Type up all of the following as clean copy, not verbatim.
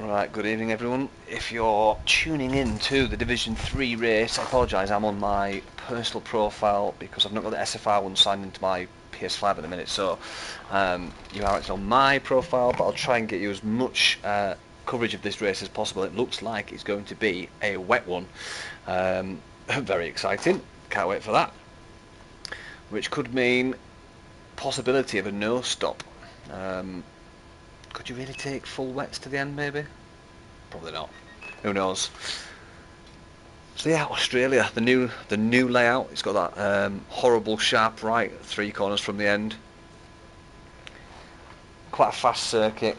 Right, good evening everyone. If you're tuning in to the Division 3 race, I apologise, I'm on my personal profile because I've not got the SFR one signed into my PS5 at the minute, so you are actually on my profile, but I'll try and get you as much coverage of this race as possible. It looks like it's going to be a wet one. Very exciting, can't wait for that. Which could mean possibility of a no stop. Could you really take full wets to the end, maybe? Probably not. Who knows? So yeah, Australia, the new layout. It's got that horrible sharp right, 3 corners from the end. Quite a fast circuit.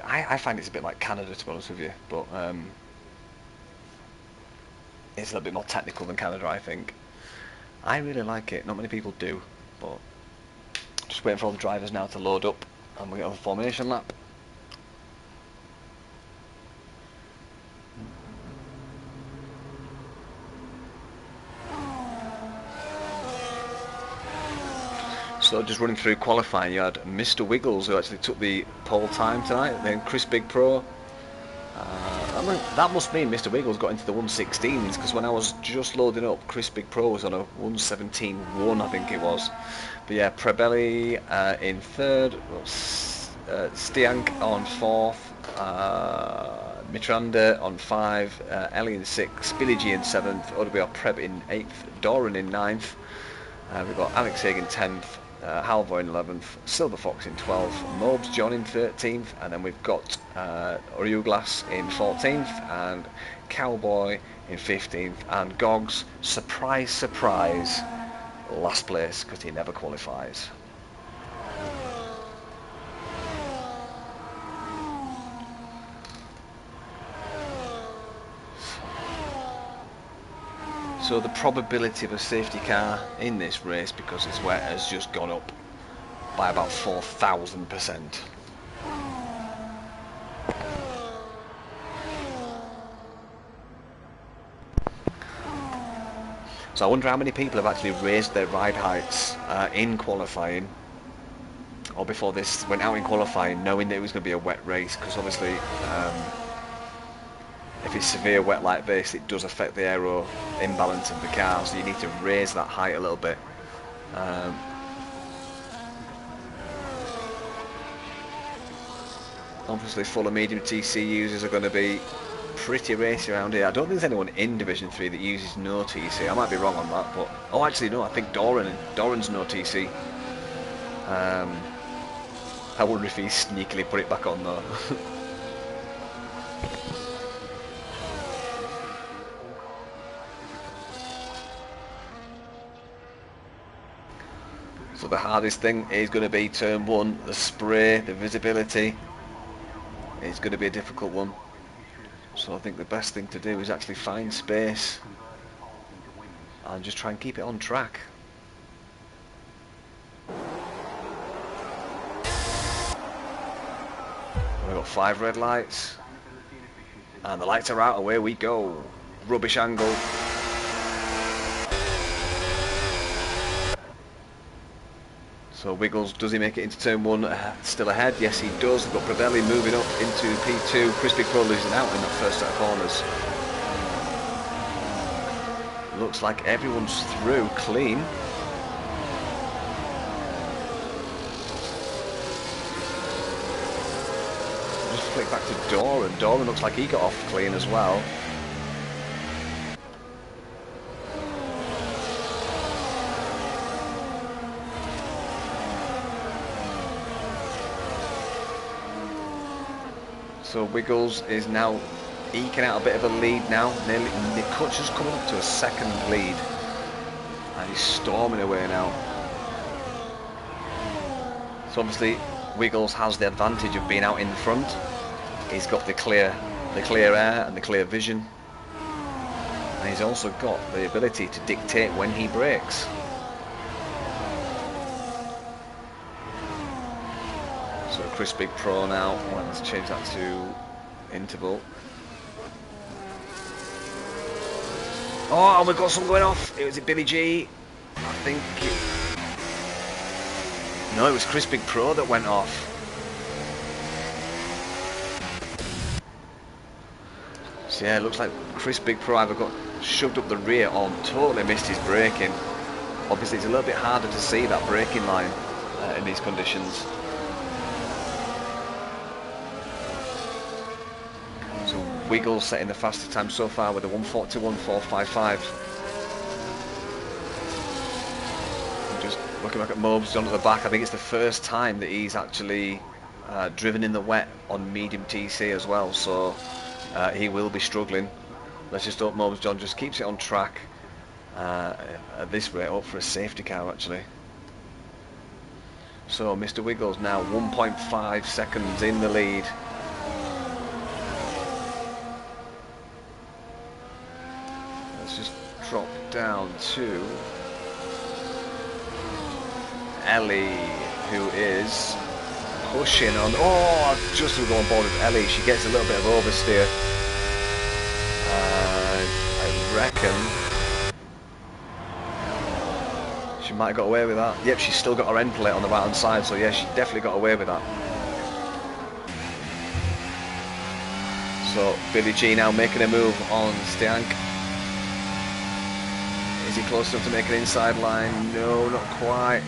I find it's a bit like Canada, to be honest with you, but it's a little bit more technical than Canada, I think. I really like it. Not many people do, but just waiting for all the drivers now to load up, and we get on the formation lap. So just running through qualifying, you had Mr. Wiggles, who actually took the pole time tonight, then Chris Big Pro. That must mean Mr. Wiggles got into the 116s, because when I was just loading up, Chris Big Pro was on a 117.1, I think it was. But yeah, Prebelli in third, Stiank on fourth, Mitranda on 5, Ellie in 6, Billy G in 7th, OWR Preb in 8th, Doran in 9th. We've got Alex Haig in 10th, Halvor in 11th, Silver Fox in 12th, Mobes John in 13th, and then we've got Oriuglas in 14th, and Cowboy in 15th, and Gogs, surprise, surprise, last place, because he never qualifies. So the probability of a safety car in this race, because it's wet, has just gone up by about 4,000%. So I wonder how many people have actually raised their ride heights in qualifying, or before this went out in qualifying, knowing that it was going to be a wet race, because obviously if it's severe wet like this, it does affect the aero imbalance of the car, so you need to raise that height a little bit. Obviously full and medium TC users are going to be pretty racy around here. I don't think there's anyone in Division 3 that uses no TC. I might be wrong on that, but oh, actually no, I think Doran's no TC. I wonder if he sneakily put it back on though. So the hardest thing is going to be turn 1, the spray, the visibility. It's going to be a difficult one. So I think the best thing to do is actually find space and just try and keep it on track. We've got 5 red lights, and the lights are out, away we go. Rubbish angle. So Wiggles, does he make it into turn 1 still ahead? Yes he does. We've got Prevelli moving up into P2. Chris Big Pro losing out in that first set of corners. Looks like everyone's through clean. Just flick back to Doran. Doran looks like he got off clean as well. So Wiggles is now eking out a bit of a lead now. Nearly, Kutcher's coming up to a second lead, and he's storming away now. So obviously Wiggles has the advantage of being out in front. He's got the clear air and the clear vision, and he's also got the ability to dictate when he brakes. So Chris Big Pro now, let's change that to interval. Oh, and we've got some going off. Was it Billy G? I think no, it was Chris Big Pro that went off. So yeah, it looks like Chris Big Pro either got shoved up the rear or totally missed his braking. Obviously it's a little bit harder to see that braking line in these conditions. So Wiggles setting the fastest time so far with a 1:41.455. Just looking back at Mobes John at the back, I think it's the first time that he's actually driven in the wet on medium TC as well, so he will be struggling. Let's just hope Mobes John just keeps it on track. At this rate, up for a safety car actually. So Mr. Wiggles now 1.5 seconds in the lead. Let's just drop down to Ellie, who is pushing on. Oh, just to go on board with Ellie, she gets a little bit of oversteer. I reckon she might have got away with that. Yep, she's still got her end plate on the right hand side, so yeah, she definitely got away with that. So Billy G now making a move on Stiank. Is he close enough to make an inside line? No, not quite.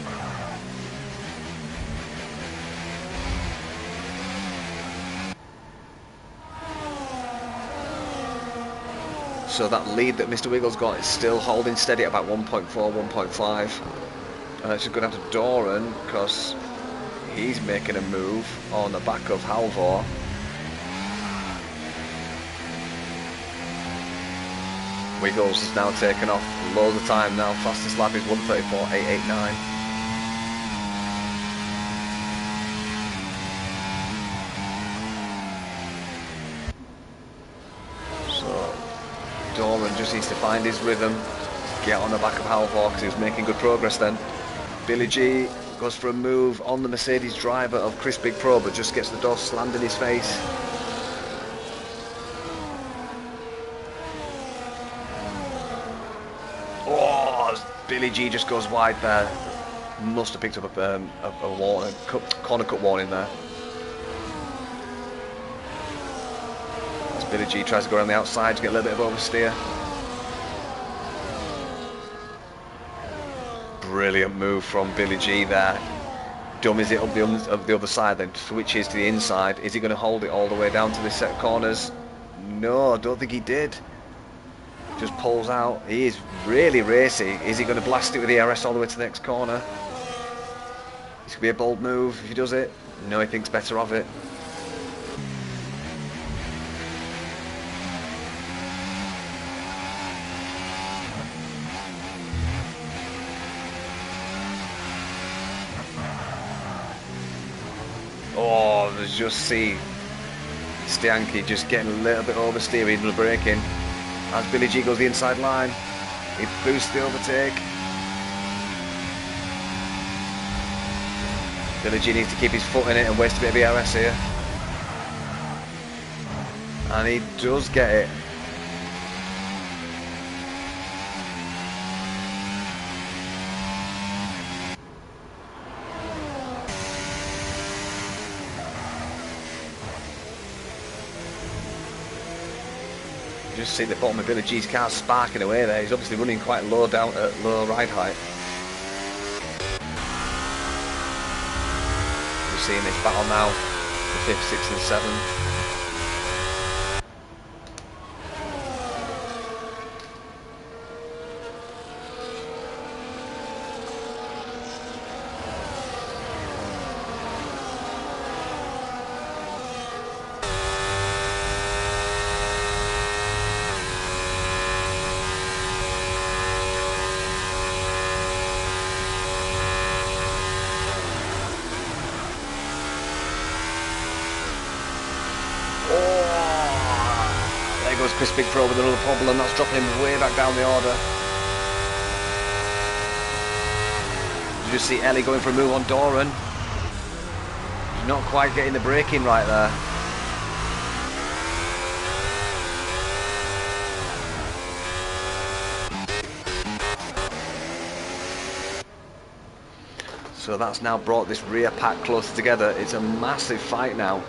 So that lead that Mr. Wiggles got is still holding steady at about 1.4, 1.5. And it's just going to have to Doran, because he's making a move on the back of Halvor. Wiggles has now taken off loads of time now. Fastest lap is 1:34.889. Doran just needs to find his rhythm, get on the back of Halvor, because he was making good progress then. Billy G goes for a move on the Mercedes driver of Chris Big Pro, but just gets the door slammed in his face. Oh, Billy G just goes wide there. Must have picked up a warning, corner cut warning there. Billy G tries to go around the outside to get a little bit of oversteer. Brilliant move from Billy G there. Dummies it up the other side, then switches to the inside. Is he going to hold it all the way down to this set of corners? No, I don't think he did. Just pulls out. He is really racy. Is he going to blast it with the RS all the way to the next corner? This could be a bold move if he does it. No, he thinks better of it. Oh, let's just see Stianki just getting a little bit oversteer even the braking. As Billy G goes the inside line, he boosts the overtake. Billy G needs to keep his foot in it and waste a bit of ERS here. And he does get it. Just see the bottom of Billy G's car sparking away there. He's obviously running quite low down at low ride height. We're seeing this battle now, the 5th, 6th and 7th. Chris Big Pro with another problem, that's dropping him way back down the order. You just see Ellie going for a move on Doran. He's not quite getting the braking right there. So that's now brought this rear pack closer together. It's a massive fight now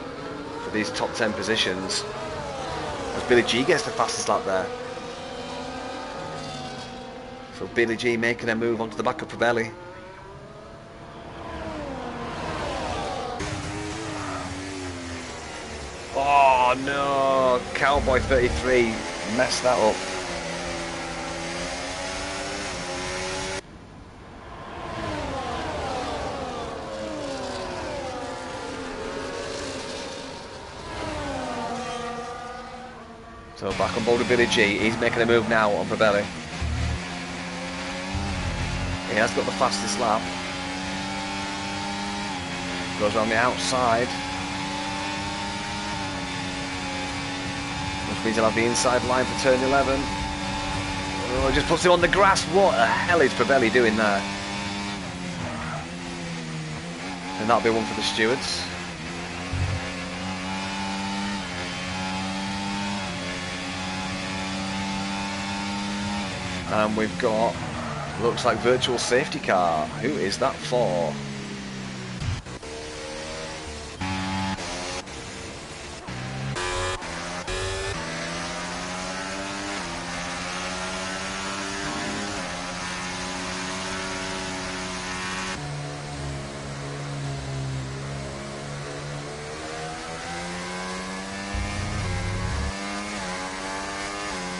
for these top 10 positions. Billy G gets the fastest lap there. So Billy G making a move onto the back of Probelli. Oh no, Cowboy 33 messed that up. So back on board with Billy G, he's making a move now on Probelli. He has got the fastest lap. Goes around the outside. Which means he'll have the inside line for turn 11. Oh, just puts him on the grass. What the hell is Probelli doing there? And that'll be one for the stewards. And we've got, looks like virtual safety car. Who is that for?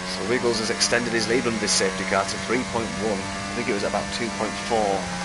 So Wiggles has extended his lead under this safety car to 3.1. I think it was about 2.4.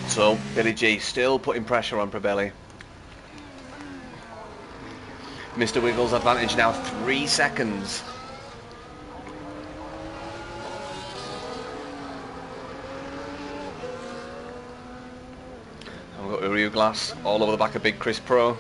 So Billy G still putting pressure on Probelli. Mr. Wiggles' advantage now 3 seconds. And we've got Uriu Glass all over the back of Big Chris Pro.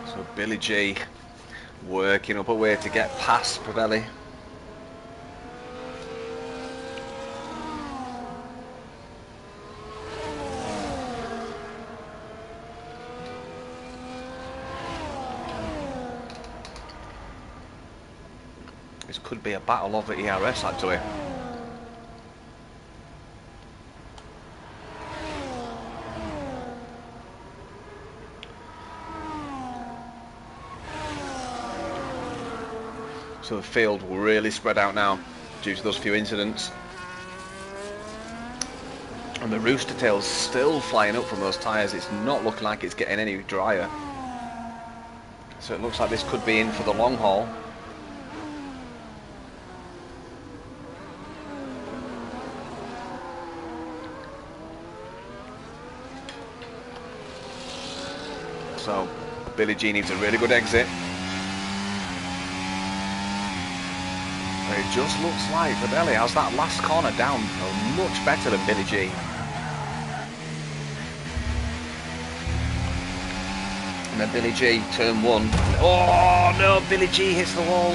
So Billy G working up a way to get past Probelli. This could be a battle of the ERS actually. So the field will really spread out now due to those few incidents. And the rooster tail's still flying up from those tyres. It's not looking like it's getting any drier. So it looks like this could be in for the long haul. So Billy G needs a really good exit. It just looks like Probelli has that last corner down much better than Billy G. And then Billy G, turn 1. Oh no, Billy G hits the wall.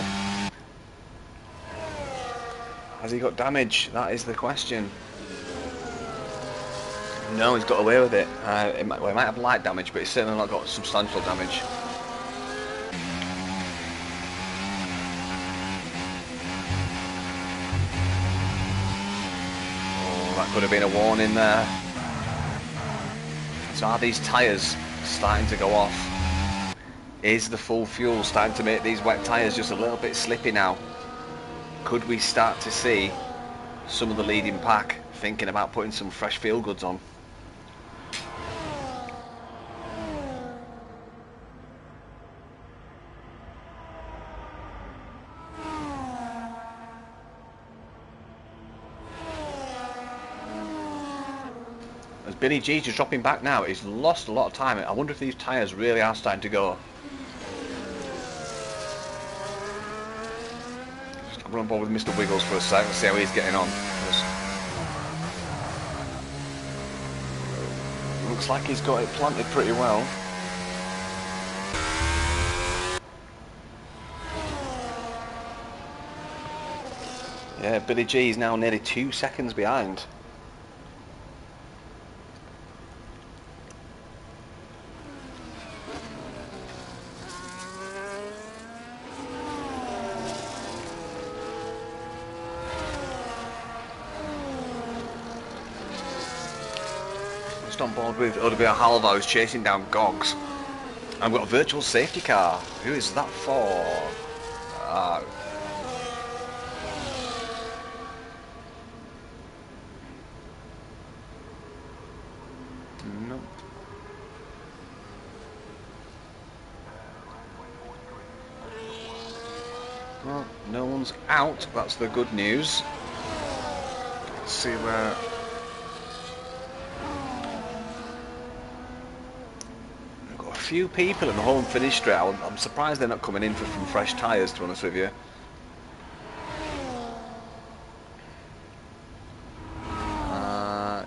Has he got damage? That is the question. No, he's got away with it. Well, he might have light damage, but he's certainly not got substantial damage. That could have been a warning there. So are these tyres starting to go off? Is the full fuel starting to make these wet tyres just a little bit slippy now? Could we start to see some of the leading pack thinking about putting some fresh feel goods on? As Billy G's just dropping back now, he's lost a lot of time. I wonder if these tyres really are starting to go. Just run on board with Mr. Wiggles for a second, see how he's getting on. Looks like he's got it planted pretty well. Yeah, Billy G is now nearly 2 seconds behind. On board with Odobia Halva, who's chasing down Gogs. And we've got a virtual safety car. Who is that for? No. Well, no one's out. That's the good news. Let's see where. Few people in the home finish straight. I'm surprised they're not coming in for some fresh tyres, to be honest with you.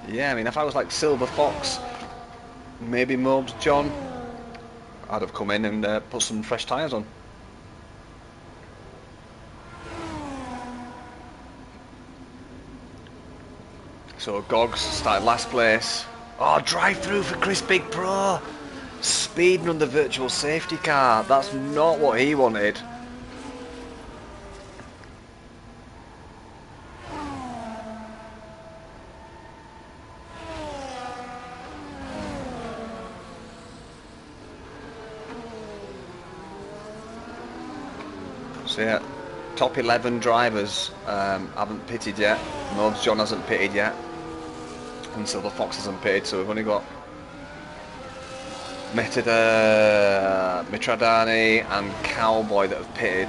Yeah, I mean, if I was like Silver Fox, maybe Mobs John, I'd have come in and put some fresh tyres on. So Gogs started last place. Oh, drive through for Chris Big Pro. Speeding on the virtual safety car. That's not what he wanted. So yeah, top 11 drivers haven't pitted yet. Mobs John hasn't pitted yet, and Silver Fox hasn't pitted. So we've only got Mitradani and Cowboy that have pitted.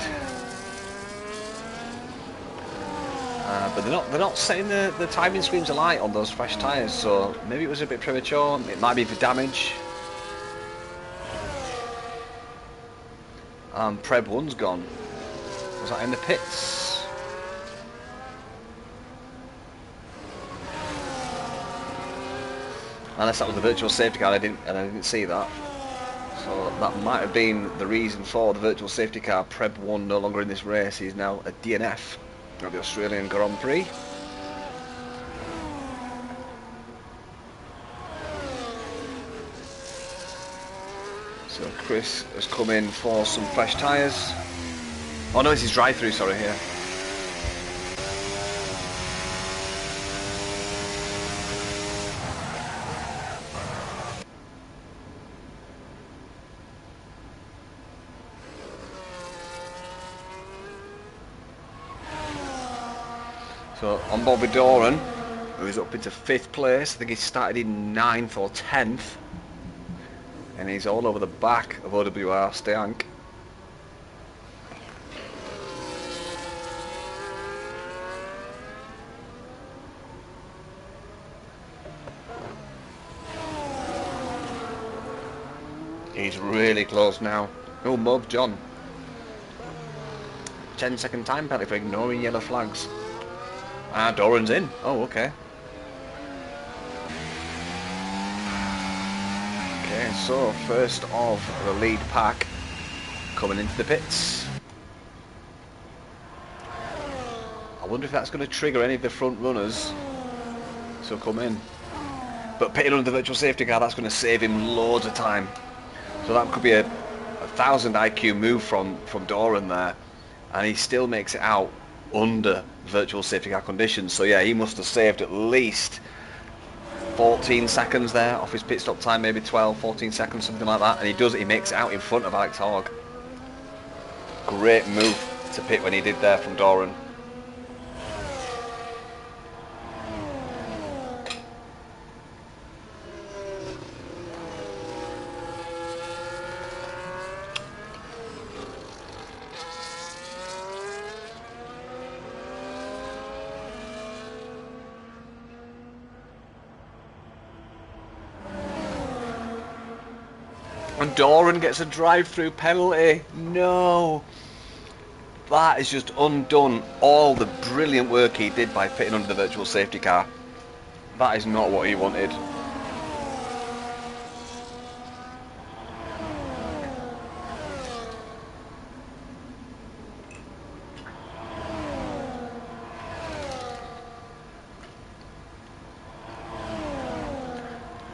But they're not setting the timing screens alight on those fresh tyres, so maybe it was a bit premature. It might be for damage. Preb 1's gone. Was that in the pits? Unless that was the virtual safety car, and I didn't see that. So that might have been the reason for the virtual safety car. Preb 1 no longer in this race. He's now a DNF at the Australian Grand Prix. So Chris has come in for some fresh tyres. Oh no, it's his drive-through, sorry, here. So on Bobby Doran, who's up into 5th place. I think he started in 9th or 10th. And he's all over the back of OWR Stank. He's really close now. Oh, Mob John. 10-second time penalty for ignoring yellow flags. Ah, Doran's in. Oh, okay. Okay, so first of the lead pack coming into the pits. I wonder if that's going to trigger any of the front runners to come in. But pitting under the virtual safety car, that's going to save him loads of time. So that could be a 1000 IQ move from Doran there, and he still makes it out under virtual safety car conditions. So yeah, he must have saved at least 14 seconds there off his pit stop time, maybe 12, 14 seconds, something like that. And he makes it out in front of Alex Hogg. Great move to pit when he did there from Doran. And Doran gets a drive-through penalty. No. That has just undone all the brilliant work he did by pitting under the virtual safety car. That is not what he wanted.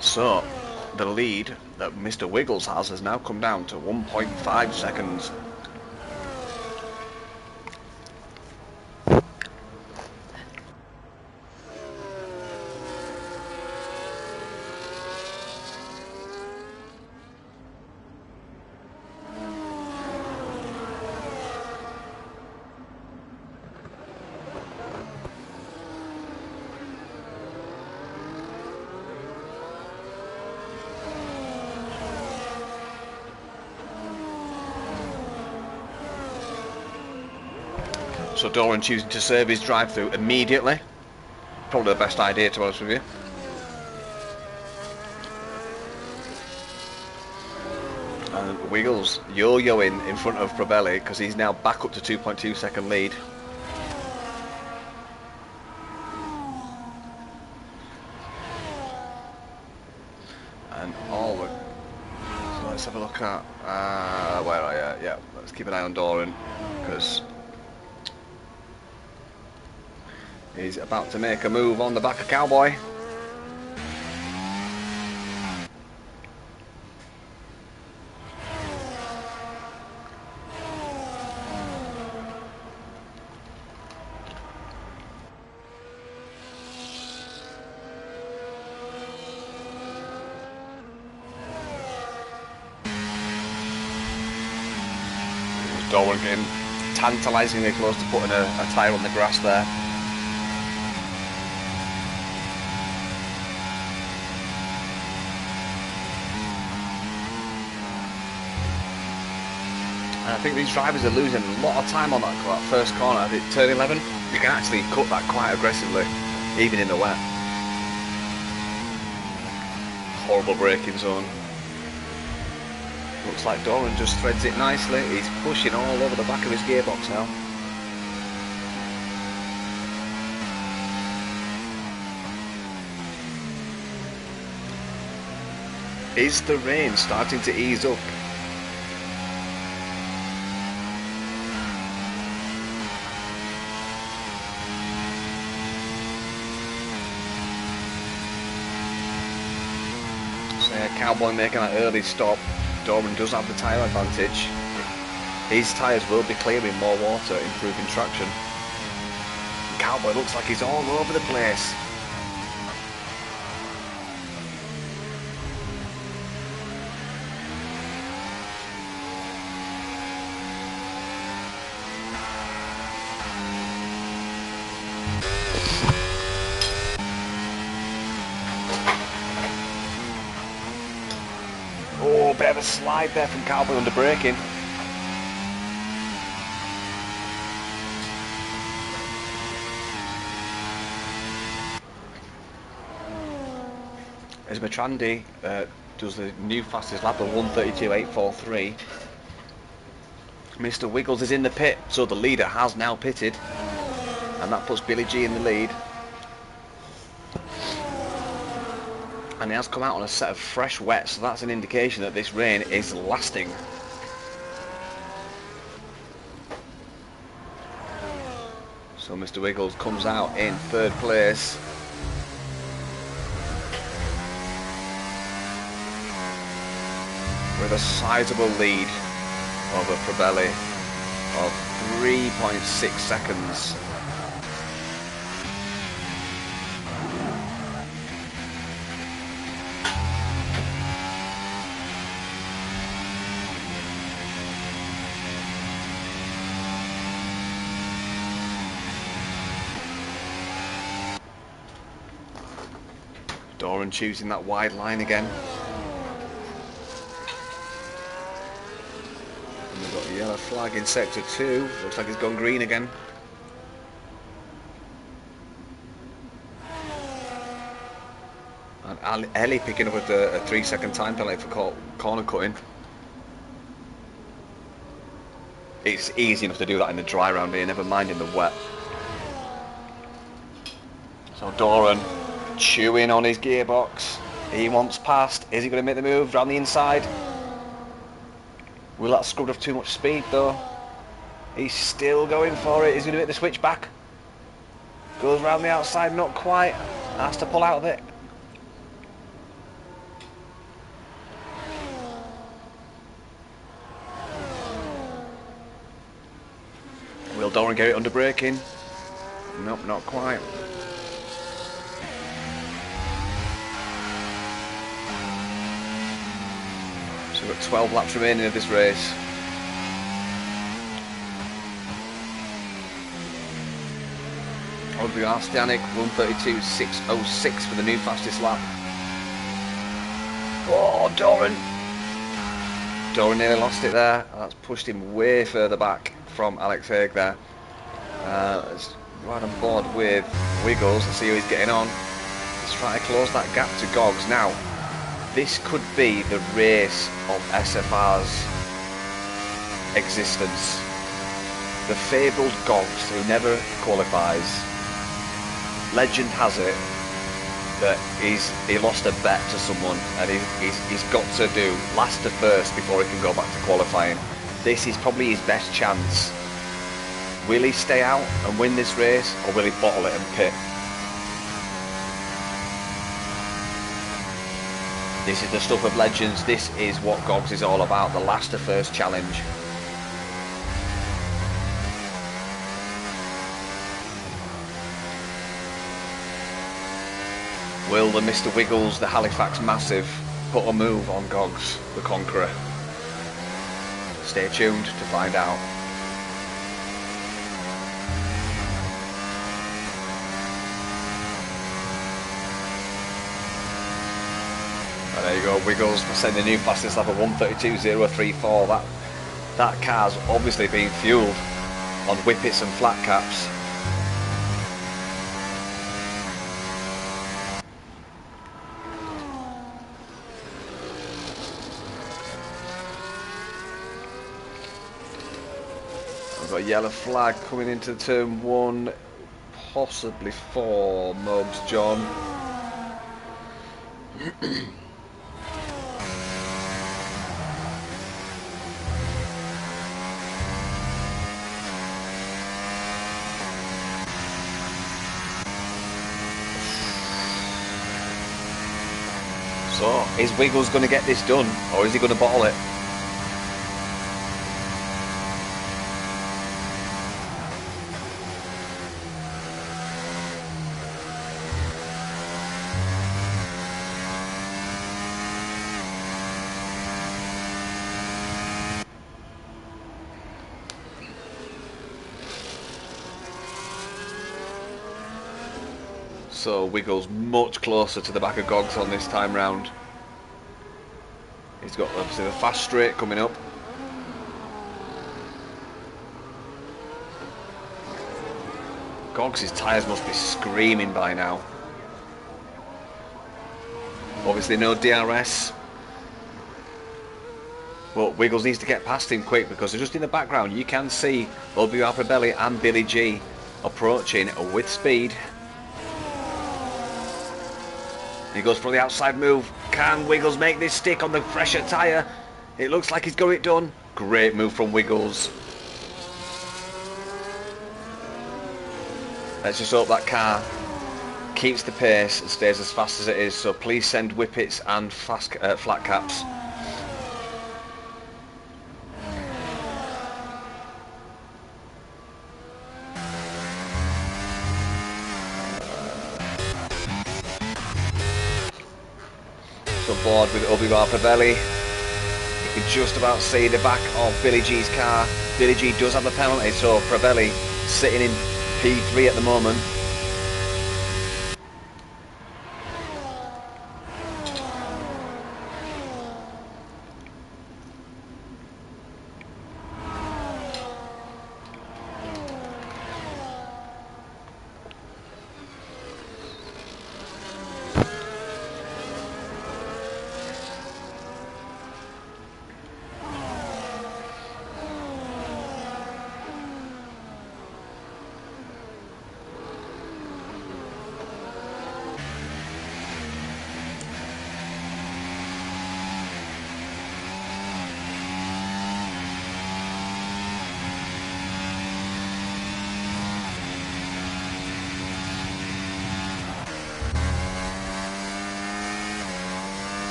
So, the lead that Mr. Wiggles has now come down to 1.5 seconds. So Doran choosing to serve his drive-through immediately. Probably the best idea, to be honest with you. And Wiggles yo-yoing in front of Probelli because he's now back up to 2.2 second lead. And all the... So let's have a look at... where are you? Yeah, let's keep an eye on Doran because... he's about to make a move on the back of Cowboy. Doran getting tantalisingly close to putting a tyre on the grass there. And I think these drivers are losing a lot of time on that first corner. I think turn 11, you can actually cut that quite aggressively, even in the wet. Horrible braking zone. Looks like Doran just threads it nicely. He's pushing all over the back of his gearbox now. Is the rain starting to ease up? Cowboy making that early stop. Doran does have the tyre advantage. His tyres will be clearing more water, improving traction. Cowboy looks like he's all over the place. Oh, bit of a slide there from Cowboy under braking. As Matrandi does the new fastest lap of 1:32.843, Mr. Wiggles is in the pit, so the leader has now pitted, and that puts Billy G in the lead. And he has come out on a set of fresh wet, so that's an indication that this rain is lasting. So Mr. Wiggles comes out in third place. With a sizable lead over Probelli of 3.6 seconds. Doran choosing that wide line again. And we've got a yellow flag in sector 2. Looks like it's gone green again. And Ellie picking up a 3-second time penalty for corner cutting. It's easy enough to do that in the dry round here, never mind in the wet. So Doran chewing on his gearbox. He wants past. Is he going to make the move round the inside? Will that scrub off too much speed though? He's still going for it. He's going to make the switch back. Goes round the outside, not quite. Has to pull out of it. Will Doran get it under braking? Nope, not quite. So we've got 12 laps remaining of this race. Audrey Arstianic, 1:32.606 for the new fastest lap. Oh, Doran! Doran nearly lost it there. That's pushed him way further back from Alex Haig there. Let's right on board with Wiggles. Let's see how he's getting on. Let's try to close that gap to Goggs. Now, this could be the race of SFR's existence. The fabled Goggs, who never qualifies. Legend has it that he lost a bet to someone, and he's got to do last to first before he can go back to qualifying. This is probably his best chance. Will he stay out and win this race, or will he bottle it and pit? This is the stuff of legends. This is what Goggs is all about, the last to first challenge. Will the Mr. Wiggles, the Halifax Massive, put a move on Goggs, the Conqueror? Stay tuned to find out. There you go, Wiggles setting the new fastest lap of 1:32.034. That car's obviously being fueled on whippets and flat caps. We've got a yellow flag coming into turn 1, possibly for Mobs John. So, is Wiggles going to get this done, or is he going to bottle it? So Wiggles much closer to the back of Gogs on this time round. He's got obviously the fast straight coming up. Gogs' tyres must be screaming by now. Obviously no DRS. But Wiggles needs to get past him quick, because just in the background you can see WR Probelli and Billy G approaching with speed. He goes for the outside move. Can Wiggles make this stick on the fresher tyre? It looks like he's got it done. Great move from Wiggles. Let's just hope that car keeps the pace and stays as fast as it is. So please send whippets and flat caps. On board with WR Probelli. You can just about see the back of Billy G's car. Billy G does have a penalty, so Probelli sitting in P3 at the moment.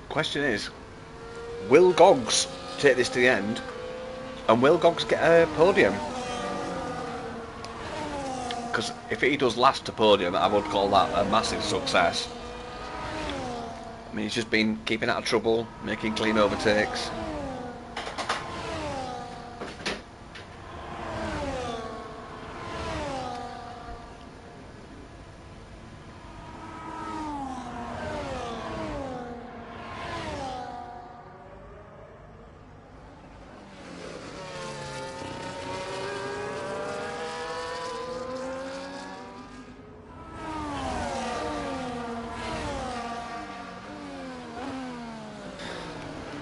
Question is, will Gogs take this to the end, and will Gogs get a podium? Because if he does last to podium, I would call that a massive success. I mean, he's just been keeping out of trouble, making clean overtakes.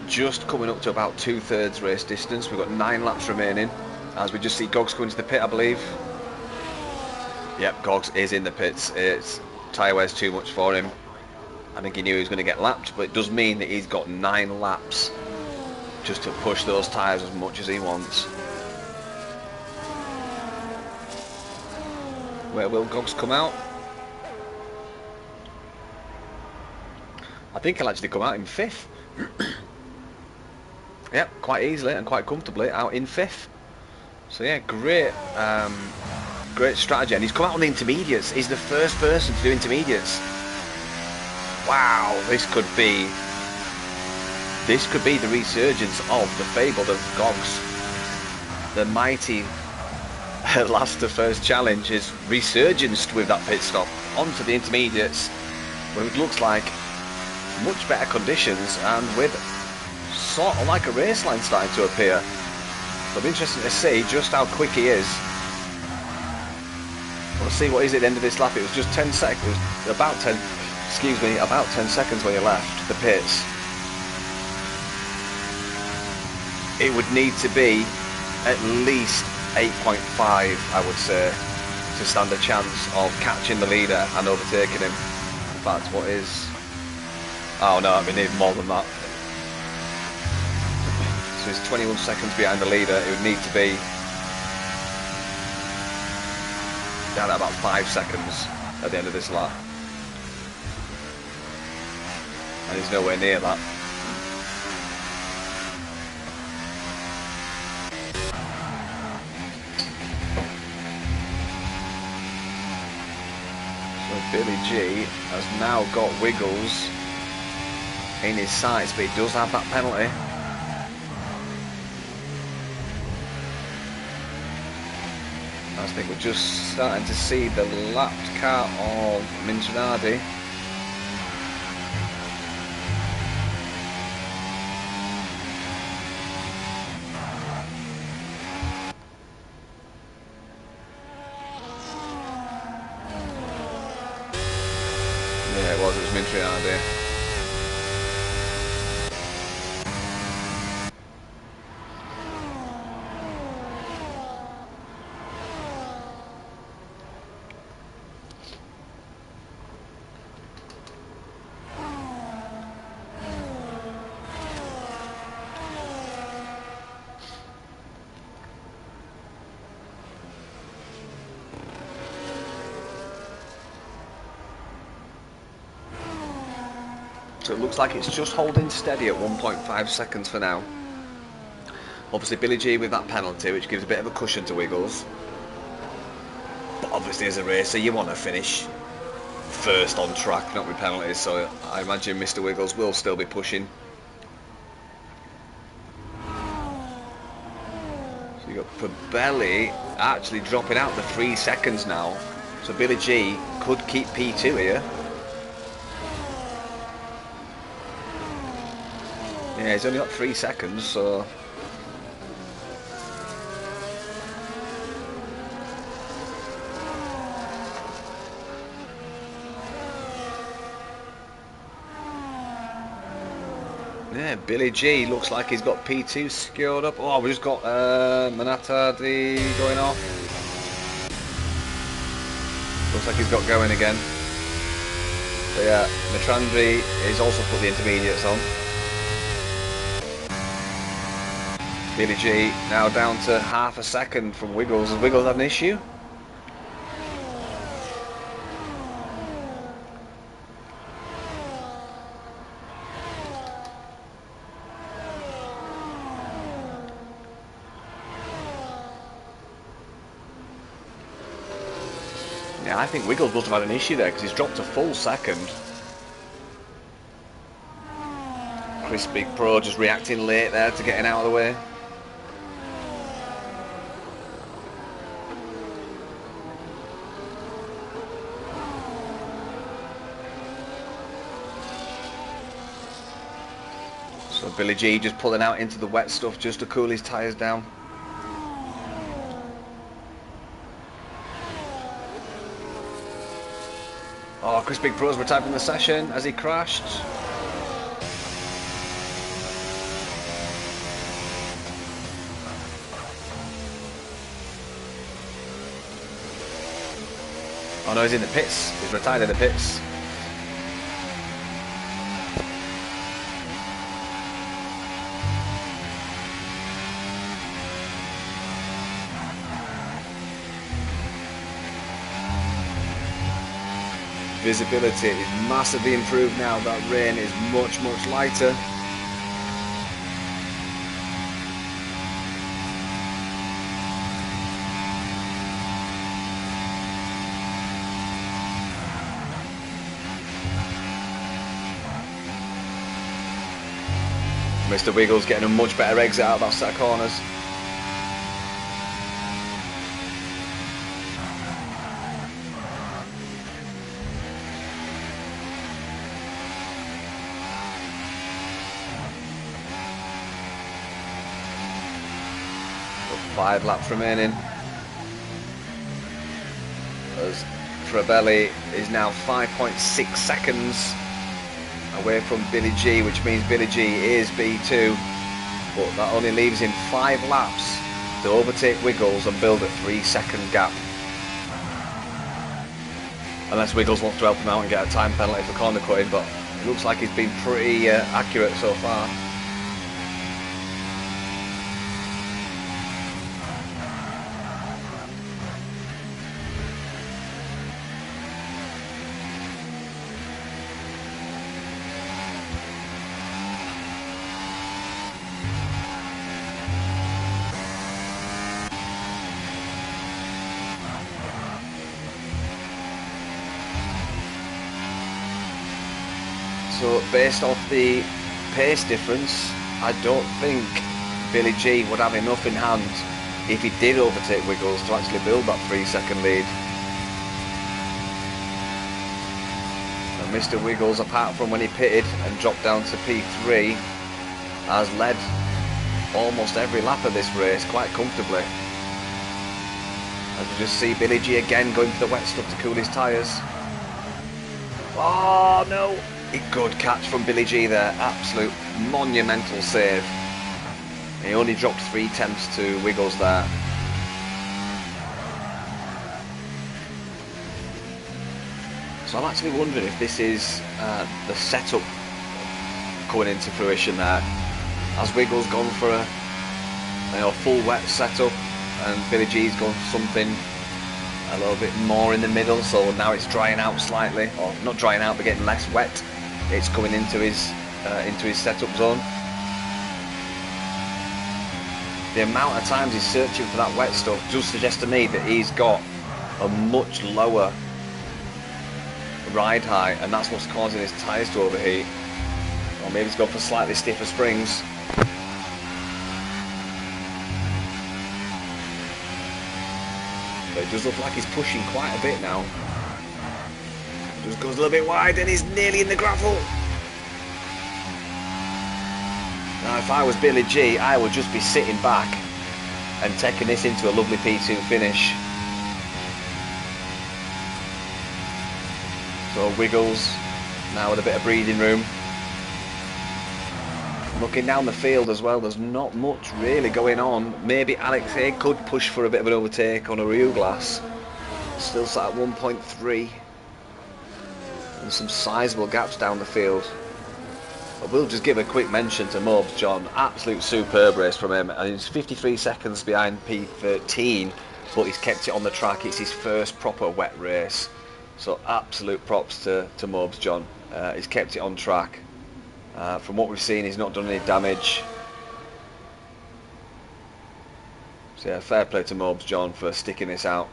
Just coming up to about 2/3 race distance. We've got 9 laps remaining, as we just see Gogs go into the pit, I believe. Yep, Gogs is in the pits. It's tyre wear's too much for him. I think he knew he was going to get lapped, but it does mean that he's got 9 laps just to push those tyres as much as he wants. Where will Gogs come out? I think he'll actually come out in 5th. Yep, quite easily and quite comfortably out in 5th. So yeah, great strategy, and he's come out on the intermediates. He's the first person to do intermediates. Wow, this could be the resurgence of the fabled of Gogs. The mighty last to first challenge is resurgenced with that pit stop onto the intermediates, where it looks like much better conditions and with sort of like a race line starting to appear. It'll be interesting to see just how quick he is. We'll see what is at the end of this lap. It was just 10 seconds, about 10 seconds when he left the pits. It would need to be at least 8.5, I would say, to stand a chance of catching the leader and overtaking him. In fact, what is... Oh no, we need more than that. So he's 21 seconds behind the leader. It would need to be down at about 5 seconds at the end of this lap. And he's nowhere near that. So Billy G has now got Wiggles in his sights, but he does have that penalty. I think we're just starting to see the lapped car of Minginardi. Yeah, it was Minginardi. So it looks like it's just holding steady at 1.5 seconds for now. Obviously Billy G with that penalty, which gives a bit of a cushion to Wiggles. But obviously as a racer you want to finish first on track, not with penalties, so I imagine Mr. Wiggles will still be pushing. So you got Pabelli actually dropping out the 3 seconds now. So Billy G could keep P2 here. Yeah, he's only got 3 seconds, so... Yeah, Billy G looks like he's got P2 secured up. Oh, we've just got Minginardi going off. Looks like he's got going again. So yeah, Minginardi is also put the intermediates on. Billy G now down to half a second from Wiggles. Has Wiggles had an issue? Yeah, I think Wiggles must have had an issue there because he's dropped a full second. Chris Big Pro just reacting late there to getting out of the way. So Billy G just pulling out into the wet stuff just to cool his tyres down. Oh, Chris Big Pro's retired from the session as he crashed. Oh no, he's in the pits. He's retired in the pits. Visibility is massively improved now. That rain is much lighter. Mr. Wiggles getting a much better exit out of that set of corners. Got 5 laps remaining. As Trabelli is now 5.6 seconds away from Billy G, which means Billy G is B2, but that only leaves him 5 laps to overtake Wiggles and build a 3-second gap. Unless Wiggles wants to help him out and get a time penalty for corner cutting, but it looks like he's been pretty accurate so far. So based off the pace difference, I don't think Billy G would have enough in hand if he did overtake Wiggles to actually build that 3-second lead. And Mr. Wiggles, apart from when he pitted and dropped down to P3, has led almost every lap of this race quite comfortably. As we just see Billy G again going for the wet stuff to cool his tyres. Oh no! A good catch from Billy G there, absolute monumental save. He only dropped 0.3 to Wiggles there. So I'm actually wondering if this is the setup coming into fruition there. Has Wiggles gone for a full wet setup and Billy G's gone for something a little bit more in the middle, so now it's drying out slightly, or not drying out but getting less wet. It's coming into his setup zone. The amount of times he's searching for that wet stuff does suggest to me that he's got a much lower ride height, and that's what's causing his tyres to overheat. Or maybe he's gone for slightly stiffer springs. But it does look like he's pushing quite a bit now. Just goes a little bit wide and he's nearly in the gravel. Now if I was Billy G, I would just be sitting back and taking this into a lovely P2 finish. So Wiggles now with a bit of breathing room. Looking down the field as well, there's not much really going on. Maybe Alex A could push for a bit of an overtake on a real glass. Still sat at 1.3. And some sizable gaps down the field. But we'll just give a quick mention to Mobs John. Absolute superb race from him. And he's 53 seconds behind P13, but he's kept it on the track. It's his first proper wet race. So absolute props to Mobs John. He's kept it on track. From what we've seen, he's not done any damage. So yeah, fair play to Mobs John for sticking this out.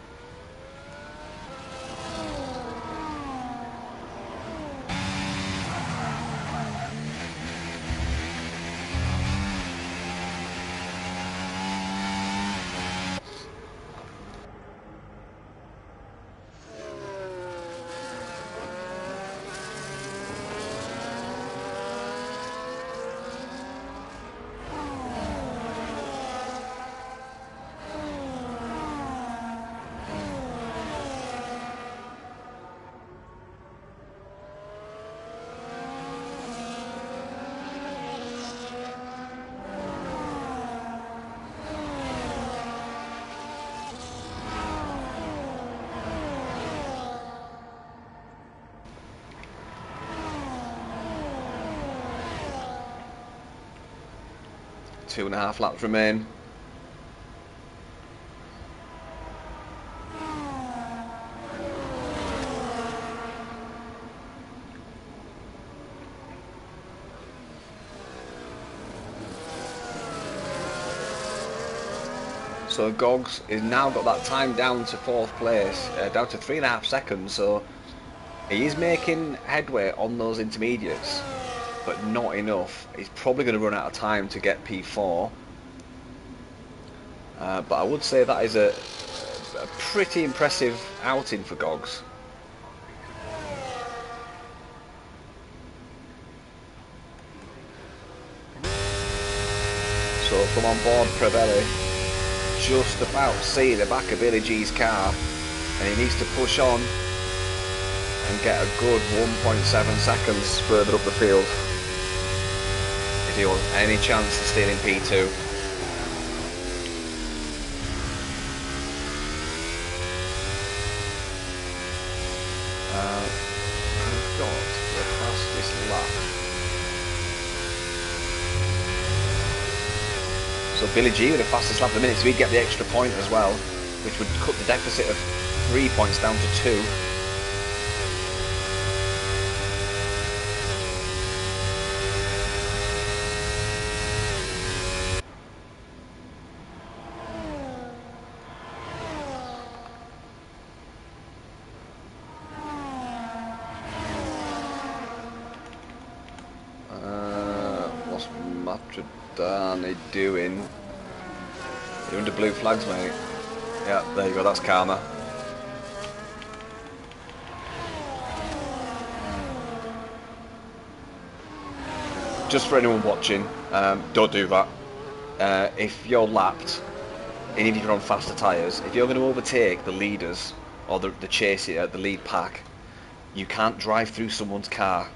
Two and a half laps remain. So Gogs has now got that time down to 4th place, down to 3.5 seconds, so he is making headway on those intermediates. but not enough. He's probably going to run out of time to get P4. But I would say that is a pretty impressive outing for Gogs. So from on board Prevelli, just about see the back of Billy G's car, and he needs to push on and get a good 1.7 seconds further up the field if he wants any chance of stealing P2. I've got the fastest lap. So Billy G with the fastest lap of the minute, so he'd get the extra point as well, which would cut the deficit of 3 points down to 2. What's Matradani doing? You're under blue flags, mate. Yeah, there you go, that's karma. Just for anyone watching, don't do that. If you're lapped, and if you're on faster tyres, if you're going to overtake the leaders, or the chase, the lead pack, you can't drive through someone's car.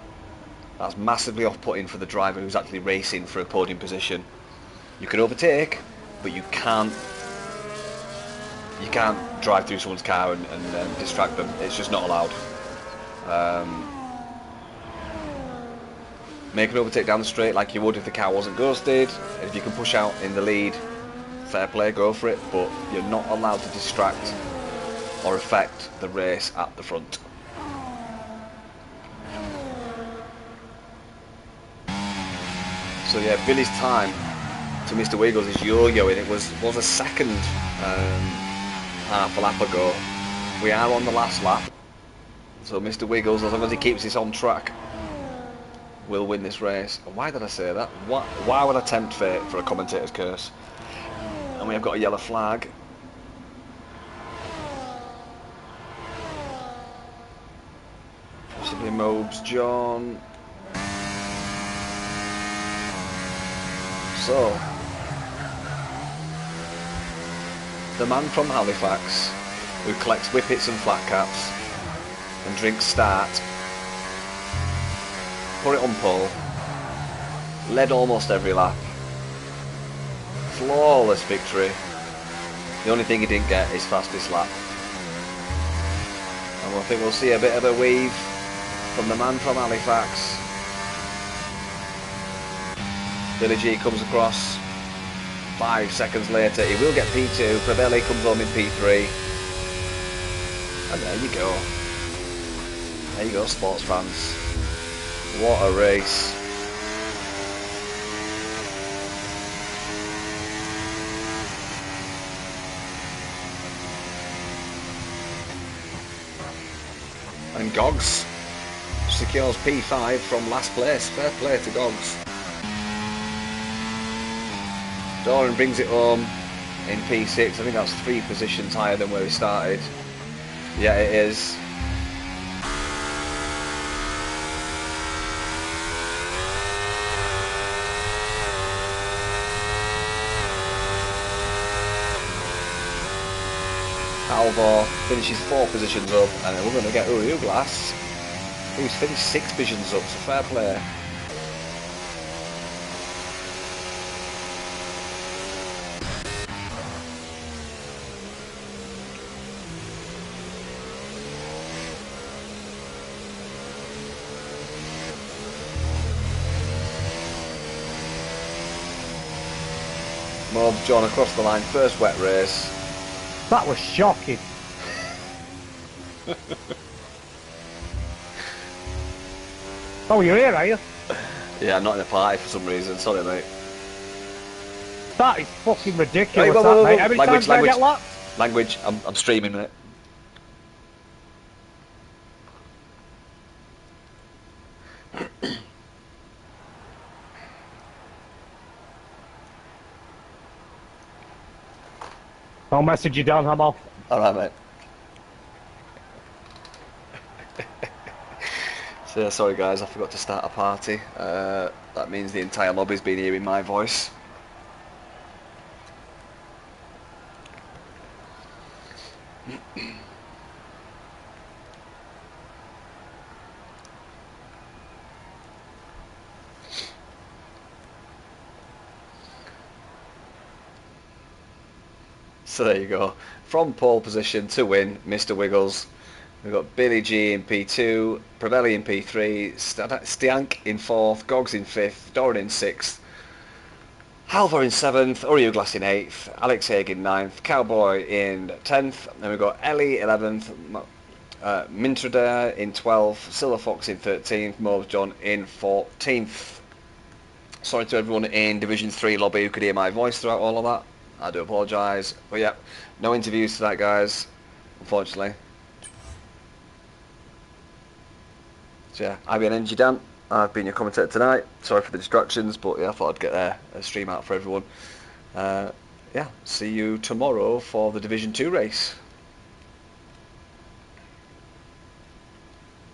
That's massively off-putting for the driver who's actually racing for a podium position. You can overtake, but you can't drive through someone's car and distract them. It's just not allowed. Make an overtake down the straight like you would if the car wasn't ghosted. If you can push out in the lead, fair play, go for it, but you're not allowed to distract or affect the race at the front. So yeah, Billy's time to Mr. Wiggles is yo-yoing. It was a second half a lap ago. We are on the last lap, so Mr. Wiggles, as long as he keeps this on track, will win this race. Why did I say that? Why would I tempt fate for a commentator's curse? And we have got a yellow flag. Possibly Mobes John. So, the man from Halifax who collects whippets and flat caps and drinks start, put it on pole, led almost every lap, flawless victory. The only thing he didn't get is fastest lap. And I think we'll see a bit of a weave from the man from Halifax. Billy G comes across 5 seconds later. He will get P2. Prevelli comes home in P3. And there you go. There you go, sports fans. What a race. And Gogs secures P5 from last place. Fair play to Gogs. Doran brings it home in P6. I think that's 3 positions higher than where he started. Yeah, it is. Alvor finishes 4 positions up, and then we're going to get Uri Uglas, who's finished 6 positions up, so fair play. Mobes John across the line, first wet race. That was shocking. Oh, you're here, are you? Yeah, I'm not in a party for some reason. Sorry, mate. That is fucking ridiculous, Hey, whoa, mate. Every language, time I language. get lapped. Language. I'm streaming it. I'll message you, Dan. I'm off. Alright, mate. So, sorry guys, I forgot to start a party. That means the entire lobby's been hearing my voice. So there you go. From pole position to win, Mr. Wiggles. We've got Billy G in P2, Pravelli in P3, Stiank in 4th, Gogs in 5th, Doran in 6th, Halvor in 7th, Uriuglas in 8th, Alex Haig in 9th, Cowboy in 10th, then we've got Ellie 11th, Mintrada in 12th, Silver Fox in 13th, Mauve John in 14th. Sorry to everyone in Division 3 lobby who could hear my voice throughout all of that. I do apologise. But yeah, no interviews tonight, guys, unfortunately. So yeah, I've been Energy Dan. I've been your commentator tonight. Sorry for the distractions, but yeah, I thought I'd get a stream out for everyone. Yeah, see you tomorrow for the Division 2 race.